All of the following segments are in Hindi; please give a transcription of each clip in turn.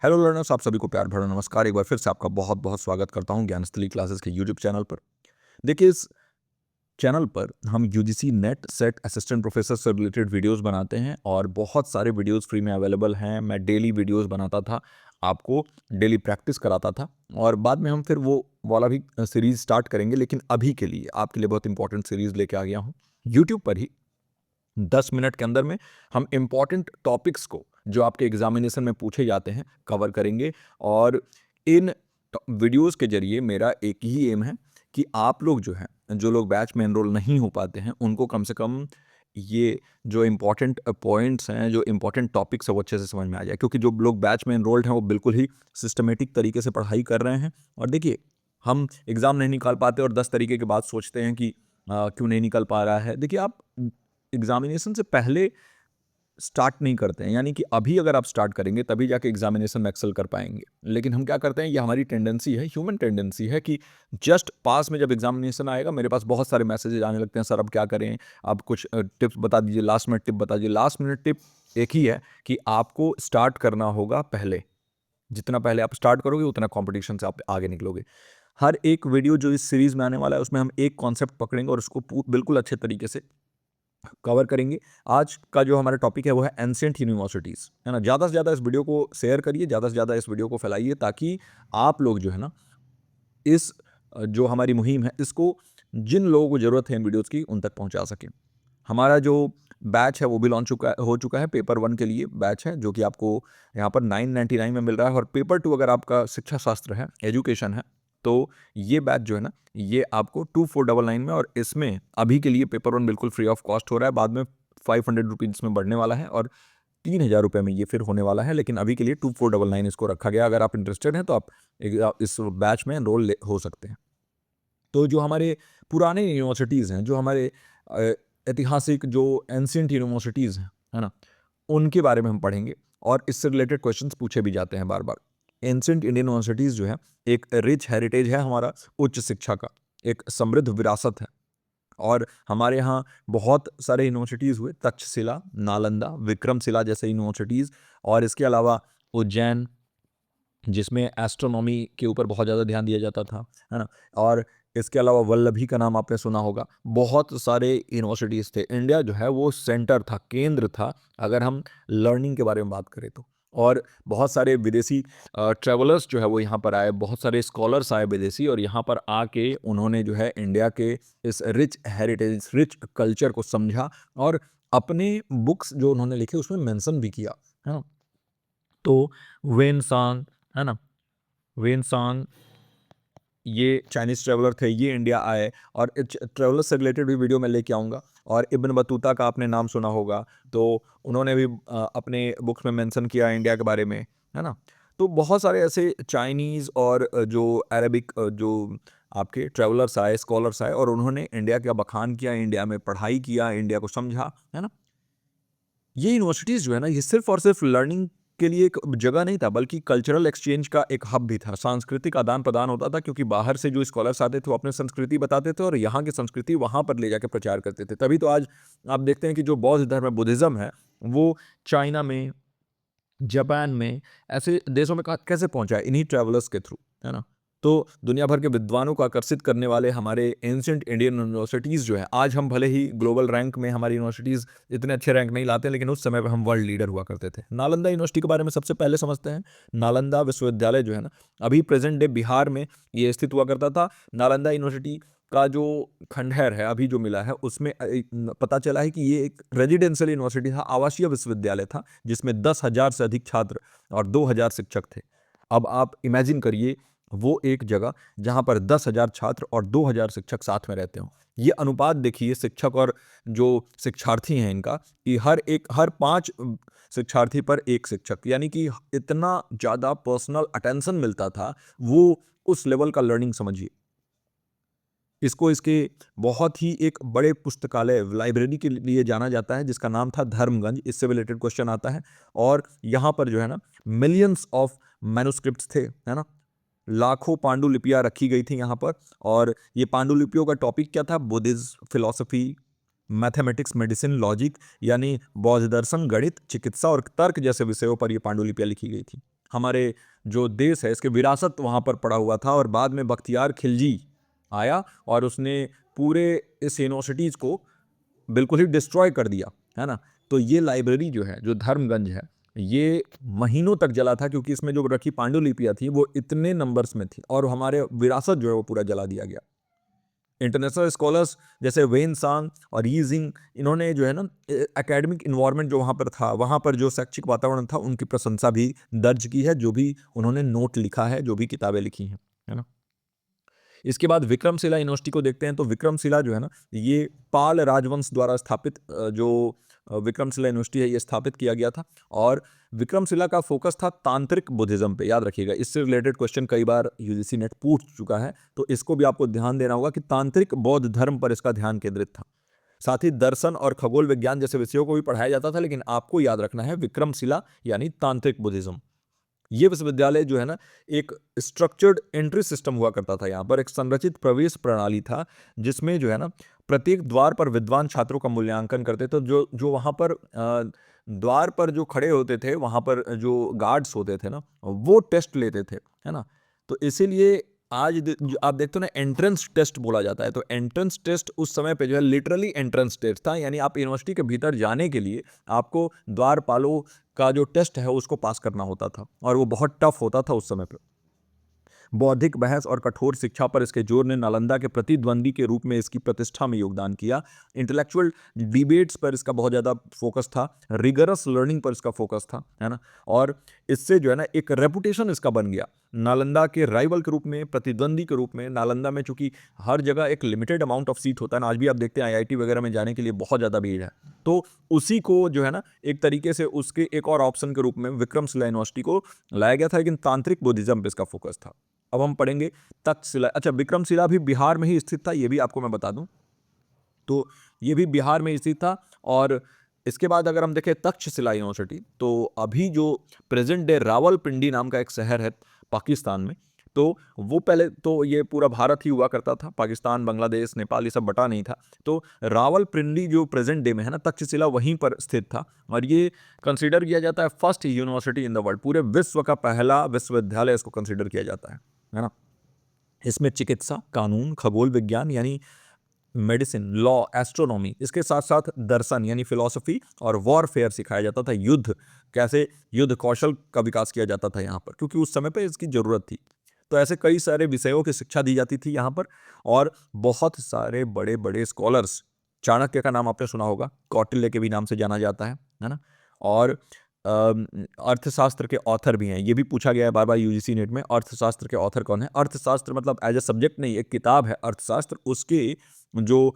हेलो लर्नर्स, आप सभी को प्यार भरा नमस्कार। एक बार फिर से आपका बहुत बहुत स्वागत करता हूं ज्ञानस्थली क्लासेस के यूट्यूब चैनल पर। देखिए, इस चैनल पर हम UGC net set assistant professor से रिलेटेड वीडियोस बनाते हैं और बहुत सारे वीडियोस फ्री में अवेलेबल हैं। मैं डेली वीडियोस बनाता था, आपको डेली प्रैक्टिस कराता था और बाद में हम फिर वो वाला भी सीरीज स्टार्ट करेंगे। लेकिन अभी के लिए आपके लिए बहुत इंपॉर्टेंट सीरीज लेके आ गया हूँ। यूट्यूब पर ही 10 मिनट के अंदर में हम इम्पॉर्टेंट टॉपिक्स को जो आपके एग्जामिनेशन में पूछे जाते हैं कवर करेंगे। और इन वीडियोस के जरिए मेरा एक ही एम है कि आप लोग जो हैं, जो लोग बैच में एनरोल नहीं हो पाते हैं, उनको कम से कम ये जो इम्पोर्टेंट पॉइंट्स हैं, जो इम्पोर्टेंट टॉपिक्स है, वो अच्छे से समझ में आ जाए। क्योंकि जो लोग बैच में एनरोल्ड हैं वो बिल्कुल ही सिस्टमेटिक तरीके से पढ़ाई कर रहे हैं। और देखिए, हम एग्ज़ाम नहीं निकाल पाते और 10 तरीके की बात सोचते हैं कि क्यों नहीं निकल पा रहा है। देखिए, आप एग्जामिनेशन से पहले स्टार्ट नहीं करते हैं, यानी कि अभी अगर आप स्टार्ट करेंगे तभी जाके एग्जामिनेशन में एक्सेल कर पाएंगे। लेकिन हम क्या करते हैं, ये हमारी टेंडेंसी है, ह्यूमन टेंडेंसी है कि जस्ट पास में जब एग्जामिनेशन आएगा मेरे पास बहुत सारे मैसेजेस आने लगते हैं, सर अब क्या करें, आप कुछ टिप्स बता दीजिए, लास्ट मिनट टिप बता दीजिए। लास्ट मिनट टिप एक ही है कि आपको स्टार्ट करना होगा पहले। जितना पहले आप स्टार्ट करोगे उतना कॉम्पिटिशन से आप आगे निकलोगे। हर एक वीडियो जो इस सीरीज में आने वाला है उसमें हम एक कॉन्सेप्ट पकड़ेंगे और उसको बिल्कुल अच्छे तरीके से कवर करेंगे। आज का जो हमारा टॉपिक है वो है एंशिएंट यूनिवर्सिटीज़, है ना। ज़्यादा से ज़्यादा इस वीडियो को शेयर करिए, ज़्यादा से ज़्यादा इस वीडियो को फैलाइए ताकि आप लोग जो है ना, इस जो हमारी मुहिम है इसको जिन लोगों को ज़रूरत है इन वीडियोज़ की उन तक पहुँचा सकें। हमारा जो बैच है वो भी लॉन्च हो चुका है। पेपर 1 के लिए बैच है जो कि आपको यहाँ पर 999 में मिल रहा है। और पेपर 2 अगर आपका शिक्षा शास्त्र है, एजुकेशन है, तो ये बैच जो है ना, ये आपको 2499 में, और इसमें अभी के लिए पेपर 1 बिल्कुल फ्री ऑफ कॉस्ट हो रहा है। बाद में 500 रुपीज़ इसमें बढ़ने वाला है और 3000 रुपये में ये फिर होने वाला है। लेकिन अभी के लिए 2499 इसको रखा गया। अगर आप इंटरेस्टेड हैं तो आप इस बैच में एनरोल हो सकते हैं। तो जो हमारे पुराने यूनिवर्सिटीज़ हैं, जो हमारे ऐतिहासिक जो एंशिएंट यूनिवर्सिटीज़ हैं, है ना, उनके बारे में हम पढ़ेंगे और इससे रिलेटेड क्वेश्चंस पूछे भी जाते हैं बार-बार। एंशिएंट इंडियन यूनिवर्सिटीज़ जो है, एक रिच हेरिटेज है हमारा उच्च शिक्षा का, एक समृद्ध विरासत है। और हमारे यहाँ बहुत सारे यूनिवर्सिटीज़ हुए, तक्षशिला, नालंदा, विक्रमशिला जैसे यूनिवर्सिटीज़। और इसके अलावा उज्जैन, जिसमें एस्ट्रोनॉमी के ऊपर बहुत ज़्यादा ध्यान दिया जाता था, है ना। और इसके अलावा वल्लभी का नाम आपने सुना होगा। बहुत सारे यूनिवर्सिटीज़ थे। इंडिया जो है वो सेंटर था, केंद्र था, अगर हम लर्निंग के बारे में बात करें तो। और बहुत सारे विदेशी ट्रैवलर्स जो है वो यहाँ पर आए, बहुत सारे स्कॉलर्स आए विदेशी, और यहाँ पर आके उन्होंने जो है इंडिया के इस रिच हेरिटेज, रिच कल्चर को समझा और अपने बुक्स जो उन्होंने लिखे उसमें मेंशन भी किया, है ना। तो वेन सांग, है ना, वेन सांग, ये चाइनीज़ ट्रैवलर थे, ये इंडिया आए। और ट्रैवलर से रिलेटेड भी वीडियो मैं लेके आऊँगा। और इब्न बतूता का आपने नाम सुना होगा, तो उन्होंने भी अपने बुक्स में मेंशन किया इंडिया के बारे में, है ना। तो बहुत सारे ऐसे चाइनीज़ और जो अरबिक जो आपके ट्रैवलर्स आए, स्कॉलर्स आए, और उन्होंने इंडिया का बखान किया, इंडिया में पढ़ाई किया, इंडिया को समझा, है ना। ये यूनिवर्सिटीज़ जो है ना, ये सिर्फ़ और सिर्फ़ लर्निंग के लिए एक जगह नहीं था, बल्कि कल्चरल एक्सचेंज का एक हब भी था। सांस्कृतिक आदान-प्रदान होता था, क्योंकि बाहर से जो स्कॉलर्स आते थे वो अपनी संस्कृति बताते थे और यहाँ की संस्कृति वहाँ पर ले जाके प्रचार करते थे। तभी तो आज आप देखते हैं कि जो बौद्ध धर्म है, बुद्धिज़्म है, वो चाइना में, जापान में, ऐसे देशों में कहाँ कैसे पहुँचा है? इन्हीं ट्रैवलर्स के थ्रू, है ना? तो दुनिया भर के विद्वानों को आकर्षित करने वाले हमारे एंशिएंट इंडियन यूनिवर्सिटीज़ जो है, आज हम भले ही ग्लोबल रैंक में हमारी यूनिवर्सिटीज़ इतने अच्छे रैंक नहीं लाते, लेकिन उस समय पे हम वर्ल्ड लीडर हुआ करते थे। नालंदा यूनिवर्सिटी के बारे में सबसे पहले समझते हैं। नालंदा विश्वविद्यालय जो है ना, अभी प्रेज़ेंट डे बिहार में ये स्थित हुआ करता था। नालंदा यूनिवर्सिटी का जो खंडहर है अभी जो मिला है, उसमें पता चला है कि ये एक रेजिडेंशियल यूनिवर्सिटी था, आवासीय विश्वविद्यालय था, जिसमें 10,000 से अधिक छात्र और 2,000 शिक्षक थे। अब आप इमेजिन करिए, वो एक जगह जहाँ पर 10,000 छात्र और 2,000 शिक्षक साथ में रहते हों। ये अनुपात देखिए शिक्षक और जो शिक्षार्थी हैं इनका, कि हर 5 शिक्षार्थी पर 1 शिक्षक, यानी कि इतना ज़्यादा पर्सनल अटेंशन मिलता था। वो उस लेवल का लर्निंग समझिए। इसको इसके बहुत ही एक बड़े पुस्तकालय, लाइब्रेरी के लिए जाना जाता है, जिसका नाम था धर्मगंज। इससे रिलेटेड क्वेश्चन आता है। और यहाँ पर जो है ना, मिलियंस ऑफ मैन्युस्क्रिप्ट्स थे, है ना। लाखों पांडुलिपियाँ रखी गई थी यहाँ पर। और ये पांडुलिपियों का टॉपिक क्या था? Buddhism, philosophy, mathematics, medicine, logic, यानी बौद्ध दर्शन, गणित, चिकित्सा और तर्क जैसे विषयों पर ये पांडुलिपियाँ लिखी गई थी। हमारे जो देश है इसके विरासत वहाँ पर पड़ा हुआ था। और बाद में बख्तियार खिलजी आया और उसने पूरे इस यूनिवर्सिटीज़ को बिल्कुल ही डिस्ट्रॉय कर दिया, है ना। तो ये लाइब्रेरी जो है, जो धर्मगंज है, ये महीनों तक जला था क्योंकि इसमें जो रखी पांडुलिपियाँ थी वो इतने नंबर्स में थी और हमारे विरासत जो है वो पूरा जला दिया गया। इंटरनेशनल स्कॉलर्स जैसे वेन सांग और यी जिंग, इन्होंने जो है ना एकेडमिक इन्वायरमेंट जो वहाँ पर था, वहाँ पर जो शैक्षिक वातावरण था, उनकी प्रशंसा भी दर्ज की है, जो भी उन्होंने नोट लिखा है, जो भी किताबें लिखी हैं, है ना। इसके बाद विक्रमशिला यूनिवर्सिटी को देखते हैं। तो विक्रमशिला जो है ना, ये पाल राजवंश द्वारा स्थापित विक्रमशिला यूनिवर्सिटी है, ये स्थापित किया गया था। और विक्रमशिला का फोकस था तांत्रिक बुद्धिज्म पे, याद रखिएगा। इससे रिलेटेड क्वेश्चन कई बार यूजीसी नेट पूछ चुका है, तो इसको भी आपको ध्यान देना होगा कि तांत्रिक बौद्ध धर्म पर इसका ध्यान केंद्रित था। साथ ही दर्शन और खगोल विज्ञान जैसे विषयों को भी पढ़ाया जाता था, लेकिन आपको याद रखना है विक्रमशिला यानी तांत्रिक बुद्धिज्म। ये विश्वविद्यालय जो है ना, एक स्ट्रक्चर्ड एंट्री सिस्टम हुआ करता था। यहाँ पर एक संरचित प्रवेश प्रणाली था, जिसमें जो है ना प्रत्येक द्वार पर विद्वान छात्रों का मूल्यांकन करते थे। जो जो वहाँ पर द्वार पर जो खड़े होते थे, वहाँ पर जो गार्ड्स होते थे ना, वो टेस्ट लेते थे, है ना। तो इसीलिए आज जो आप देखते हो ना, एंट्रेंस टेस्ट बोला जाता है। तो एंट्रेंस टेस्ट उस समय पे जो है लिटरली एंट्रेंस टेस्ट था, यानी आप यूनिवर्सिटी के भीतर जाने के लिए आपको द्वारपालों का जो टेस्ट है उसको पास करना होता था, और वो बहुत टफ होता था उस समय पे। बौद्धिक बहस और कठोर शिक्षा पर इसके जोर ने नालंदा के प्रतिद्वंदी के रूप में इसकी प्रतिष्ठा में योगदान किया। इंटेलेक्चुअल डिबेट्स पर इसका बहुत ज़्यादा फोकस था, रिगरस लर्निंग पर इसका फोकस था, है ना। और इससे जो है ना एक रेपुटेशन इसका बन गया नालंदा के राइवल के रूप में, प्रतिद्वंदी के रूप में। नालंदा में चूंकि हर जगह एक लिमिटेड अमाउंट ऑफ सीट होता है ना, आज भी आप देखते हैं आईआईटी वगैरह में जाने के लिए बहुत ज़्यादा भीड़ है, तो उसी को जो है ना एक तरीके से उसके एक और ऑप्शन के रूप में विक्रमशिला यूनिवर्सिटी को लाया गया था, लेकिन तांत्रिक बुद्धिज्म पे इसका फोकस था। अब हम पढ़ेंगे तक्षशिला। अच्छा, विक्रमशिला भी बिहार में ही स्थित था, ये भी आपको मैं बता दूं। तो ये भी बिहार में स्थित था। और इसके बाद अगर हम देखें तक्षशिला यूनिवर्सिटी, तो अभी जो प्रेजेंट डे रावलपिंडी नाम का एक शहर है पाकिस्तान में, तो वो पहले तो ये पूरा भारत ही हुआ करता था, पाकिस्तान, बांग्लादेश, नेपाल ये सब बटा नहीं था। तो रावलपिंडी जो प्रेजेंट डे में है ना, तक्षशिला वहीं पर स्थित था। और ये कंसीडर किया जाता है first university in the world, पूरे विश्व का पहला विश्वविद्यालय इसको कंसीडर किया जाता है ना। इसमें चिकित्सा, कानून, खगोल विज्ञान यानी मेडिसिन, लॉ, एस्ट्रोनॉमी, इसके साथ साथ दर्शन यानी फिलॉसफी और वॉरफेयर सिखाया जाता था। युद्ध, कैसे युद्ध कौशल का विकास किया जाता था यहाँ पर, क्योंकि उस समय पे इसकी जरूरत थी। तो ऐसे कई सारे विषयों की शिक्षा दी जाती थी यहाँ पर। और बहुत सारे बड़े बड़े स्कॉलर्स, चाणक्य का नाम आपने सुना होगा, कौटिल्य के भी नाम से जाना जाता है ना। और अर्थशास्त्र के ऑथर भी हैं, ये भी पूछा गया है बार बार यूजीसी नेट में, अर्थशास्त्र के ऑथर कौन है। अर्थशास्त्र मतलब एज ए सब्जेक्ट नहीं, एक किताब है अर्थशास्त्र, उसके जो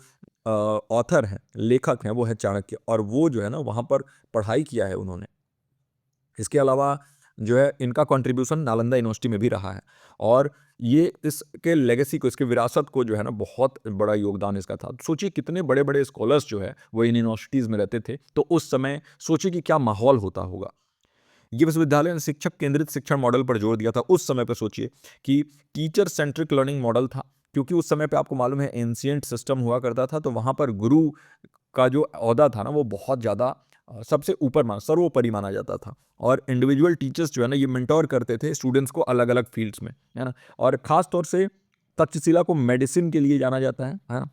ऑथर हैं, लेखक हैं, वो है चाणक्य। और वो जो है ना वहाँ पर पढ़ाई किया है उन्होंने। इसके अलावा जो है इनका कंट्रीब्यूशन नालंदा यूनिवर्सिटी में भी रहा है। और ये इसके लेगेसी को, इसके विरासत को जो है ना, बहुत बड़ा योगदान इसका था। सोचिए कितने बड़े बड़े स्कॉलर्स जो है वो इन यूनिवर्सिटीज़ में रहते थे, तो उस समय सोचिए कि क्या माहौल होता होगा। ये विश्वविद्यालय ने शिक्षक केंद्रित शिक्षण मॉडल पर जोर दिया था। उस समय पे सोचिए कि टीचर सेंट्रिक लर्निंग मॉडल था, क्योंकि उस समय पे आपको मालूम है एंशिएंट सिस्टम हुआ करता था, तो वहाँ पर गुरु का जो ओहदा था ना, वो बहुत ज़्यादा सबसे ऊपर सर्वोपरि माना जाता था। और इंडिविजुअल टीचर्स जो है ना, ये मेंटोर करते थे स्टूडेंट्स को अलग अलग फील्ड्स में, है ना। और ख़ास तौर से तक्षशिला को मेडिसिन के लिए जाना जाता है ना।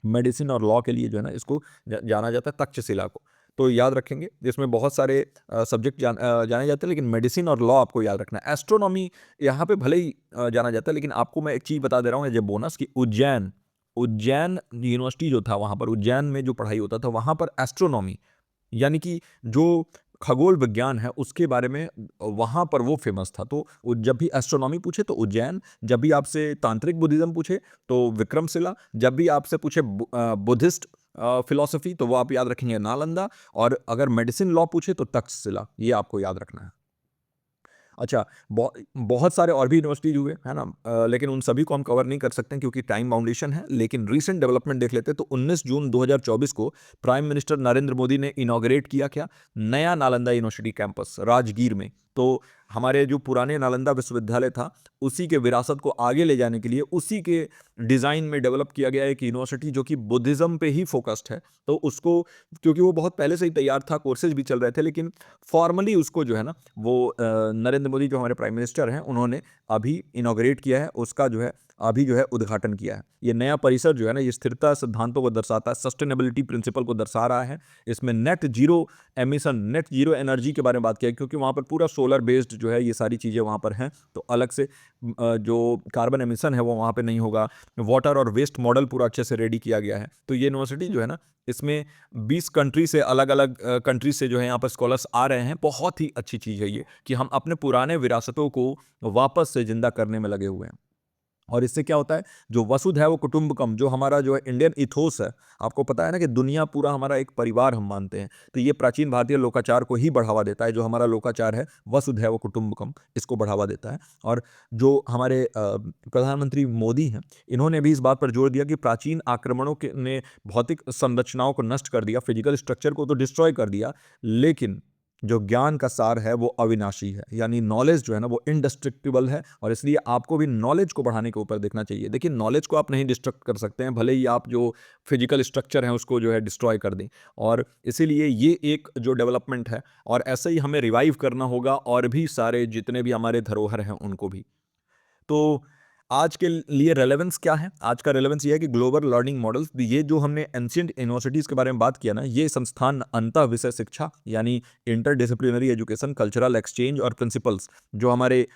मेडिसिन और लॉ के लिए जो है ना इसको जाना जाता है तक्षशिला को। तो याद रखेंगे, इसमें बहुत सारे सब्जेक्ट जाने जाते हैं, लेकिन मेडिसिन और लॉ आपको याद रखना है। एस्ट्रोनॉमी यहाँ पे भले ही जाना जाता है, लेकिन आपको मैं एक चीज़ बता दे रहा हूँ एज ए बोनस कि उज्जैन उज्जैन यूनिवर्सिटी जो था, वहाँ पर उज्जैन में जो पढ़ाई होता था, वहाँ पर एस्ट्रोनॉमी यानी कि जो खगोल विज्ञान है उसके बारे में वहाँ पर वो फेमस था। तो जब भी एस्ट्रोनॉमी पूछे तो उज्जैन, जब भी आपसे तांत्रिक बुद्धिज्म पूछे तो विक्रमशिला, जब भी आपसे पूछे बुद्धिस्ट फिलॉसफी तो वो आप याद रखेंगे नालंदा, और अगर मेडिसिन लॉ पूछे तो तक्षशिला, ये आपको याद रखना है। अच्छा, बहुत सारे और भी यूनिवर्सिटीज हुए, है ना। लेकिन उन सभी को हम कवर नहीं कर सकते हैं क्योंकि टाइम बाउंडेशन है। लेकिन रीसेंट डेवलपमेंट देख लेते हैं। तो 19 जून 2024 को प्राइम मिनिस्टर नरेंद्र मोदी ने इनॉग्रेट किया क्या, नया नालंदा यूनिवर्सिटी कैंपस राजगीर में। तो हमारे जो पुराने नालंदा विश्वविद्यालय था उसी के विरासत को आगे ले जाने के लिए उसी के डिज़ाइन में डेवलप किया गया एक यूनिवर्सिटी जो कि बुद्धिज़्म पे ही फोकस्ड है। तो उसको, क्योंकि वो बहुत पहले से ही तैयार था, कोर्सेज भी चल रहे थे, लेकिन फॉर्मली उसको जो है ना वो नरेंद्र मोदी जो हमारे प्राइम मिनिस्टर हैं उन्होंने अभी इनॉग्रेट किया है, उसका जो है अभी जो है उद्घाटन किया है। ये नया परिसर जो है ना, ये स्थिरता सिद्धांतों को दर्शाता है, सस्टेनेबिलिटी प्रिंसिपल को दर्शा रहा है। इसमें net zero emission, net zero energy के बारे में बात किया है, क्योंकि वहाँ पर पूरा सोलर बेस्ड जो है ये सारी चीज़ें वहाँ पर हैं, तो अलग से जो कार्बन एमिशन है वो वहाँ पे नहीं होगा। वाटर और वेस्ट मॉडल पूरा अच्छे से रेडी किया गया है। तो ये यूनिवर्सिटी जो है ना, इसमें 20 कंट्री से, अलग अलग कंट्री से जो है यहाँ पर स्कॉलर्स आ रहे हैं। बहुत ही अच्छी चीज़ है ये कि हम अपने पुराने विरासतों को वापस से जिंदा करने में लगे हुए हैं। और इससे क्या होता है, जो वसुधैव वो कुटुंबकम, जो हमारा जो है इंडियन इथोस है, आपको पता है ना कि दुनिया पूरा हमारा एक परिवार हम मानते हैं, तो ये प्राचीन भारतीय लोकाचार को ही बढ़ावा देता है। जो हमारा लोकाचार है वसुधैव कुटुंबकम, इसको बढ़ावा देता है। और जो हमारे प्रधानमंत्री मोदी हैं, इन्होंने भी इस बात पर जोर दिया कि प्राचीन आक्रमणों के ने भौतिक संरचनाओं को नष्ट कर दिया, फिजिकल स्ट्रक्चर को तो डिस्ट्रॉय कर दिया, लेकिन जो ज्ञान का सार है वो अविनाशी है, यानी नॉलेज जो है ना वो इंडिस्ट्रक्टिबल है। और इसलिए आपको भी नॉलेज को बढ़ाने के ऊपर देखना चाहिए। देखिए, नॉलेज को आप नहीं डिस्ट्रक्ट कर सकते हैं, भले ही आप जो फिजिकल स्ट्रक्चर है उसको जो है डिस्ट्रॉय कर दें। और इसीलिए ये एक जो डेवलपमेंट है, और ऐसे ही हमें रिवाइव करना होगा, और भी सारे जितने भी हमारे धरोहर हैं उनको भी। तो आज के लिए रेलेवेंस क्या है? आज का रेलेवेंस ये है कि ग्लोबल लर्निंग मॉडल्स, ये जो हमने एंशिएंट यूनिवर्सिटीज़ के बारे में बात किया ना, ये संस्थान अंतः विषय शिक्षा यानी इंटरडिसिप्लिनरी एजुकेशन, कल्चरल एक्सचेंज और प्रिंसिपल्स, जो हमारे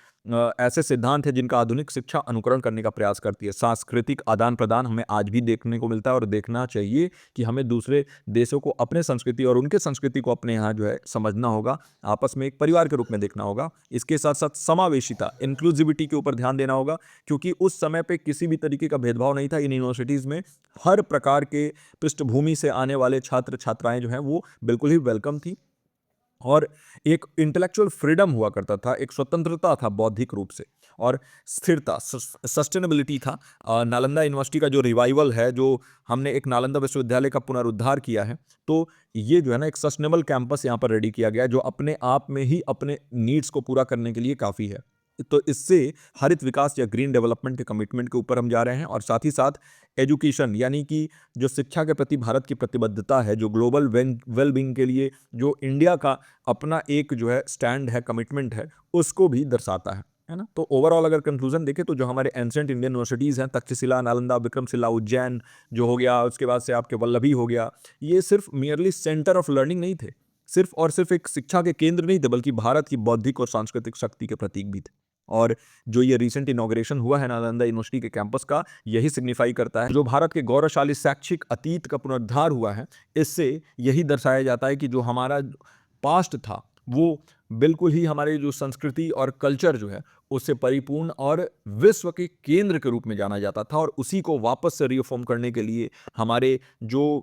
ऐसे सिद्धांत हैं जिनका आधुनिक शिक्षा अनुकरण करने का प्रयास करती है। सांस्कृतिक आदान प्रदान हमें आज भी देखने को मिलता है, और देखना चाहिए कि हमें दूसरे देशों को अपने संस्कृति और उनके संस्कृति को अपने यहाँ जो है समझना होगा, आपस में एक परिवार के रूप में देखना होगा। इसके साथ साथ समावेशिता, इंक्लूसिविटी के ऊपर ध्यान देना होगा, क्योंकि उस समय पे किसी भी तरीके का भेदभाव नहीं था इन यूनिवर्सिटीज़ में। हर प्रकार के पृष्ठभूमि से आने वाले छात्र छात्राएं जो हैं वो बिल्कुल ही वेलकम थी, और एक इंटेलेक्चुअल फ्रीडम हुआ करता था, एक स्वतंत्रता था बौद्धिक रूप से, और स्थिरता, सस्टेनेबिलिटी था। नालंदा यूनिवर्सिटी का जो रिवाइवल है, जो हमने एक नालंदा विश्वविद्यालय का पुनरुद्धार किया है, तो ये जो है ना एक सस्टेनेबल कैंपस यहाँ पर रेडी किया गया है, जो अपने आप में ही अपने नीड्स को पूरा करने के लिए काफ़ी है। तो इससे हरित विकास या ग्रीन डेवलपमेंट के कमिटमेंट के ऊपर हम जा रहे हैं, और साथ ही साथ एजुकेशन यानी कि जो शिक्षा के प्रति भारत की प्रतिबद्धता है, जो ग्लोबल वेलबींग के लिए जो इंडिया का अपना एक जो है स्टैंड है, कमिटमेंट है, उसको भी दर्शाता है ना। तो ओवरऑल अगर कंक्लूजन देखें, तो जो हमारे एंशिएंट इंडियन यूनिवर्सिटीज़ हैं, तक्षशिला, नालंदा, विक्रमशिला, उज्जैन जो हो गया, उसके बाद से आपके वल्लभी हो गया, ये सिर्फ मियरली सेंटर ऑफ लर्निंग नहीं थे, सिर्फ और सिर्फ एक शिक्षा के केंद्र नहीं थे, बल्कि भारत की बौद्धिक और सांस्कृतिक शक्ति के प्रतीक भी थे। और जो ये रिसेंट इनॉग्रेशन हुआ है नालंदा यूनिवर्सिटी के कैंपस का, यही सिग्निफाई करता है, जो भारत के गौरवशाली शैक्षिक अतीत का पुनरुद्धार हुआ है, इससे यही दर्शाया जाता है कि जो हमारा पास्ट था वो बिल्कुल ही हमारी जो संस्कृति और कल्चर जो है उससे परिपूर्ण और विश्व के केंद्र के रूप में जाना जाता था, और उसी को वापस से रीफॉर्म करने के लिए हमारे जो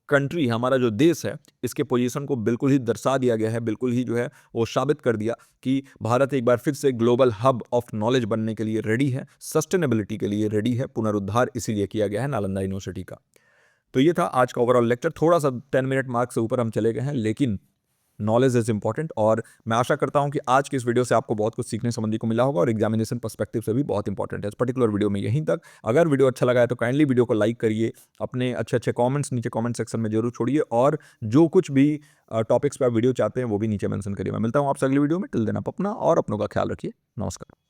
कंट्री, हमारा जो देश है, इसके पोजीशन को बिल्कुल ही दर्शा दिया गया है, बिल्कुल ही जो है वो साबित कर दिया कि भारत एक बार फिर से ग्लोबल हब ऑफ नॉलेज बनने के लिए रेडी है, सस्टेनेबिलिटी के लिए रेडी है। पुनरुद्धार इसीलिए किया गया है नालंदा यूनिवर्सिटी का। तो ये था आज का ओवरऑल लेक्चर। थोड़ा सा 10 मिनट मार्क से ऊपर हम चले गए हैं, लेकिन नॉलेज इज इंपॉर्टेंट, और मैं आशा करता हूं कि आज की इस वीडियो से आपको बहुत कुछ सीखने संबंधी को मिला होगा, और एग्जामिनेशन पर्सपेक्टिव से भी बहुत इंपॉर्टेंट है। इस पर्टिकुलर वीडियो में यहीं तक। अगर वीडियो अच्छा लगा है तो काइंडली वीडियो को लाइक करिए, अपने अच्छे अच्छे कमेंट्स नीचे कमेंट सेक्शन में जरूर छोड़िए, और जो कुछ भी टॉपिक्स पर आप वीडियो चाहते हैं वो भी नीचे मेंशन करिए। मैं मिलता हूँ आपसे अगली वीडियो में। टिल देन आप अपना और अपनों का ख्याल रखिए। नमस्कार।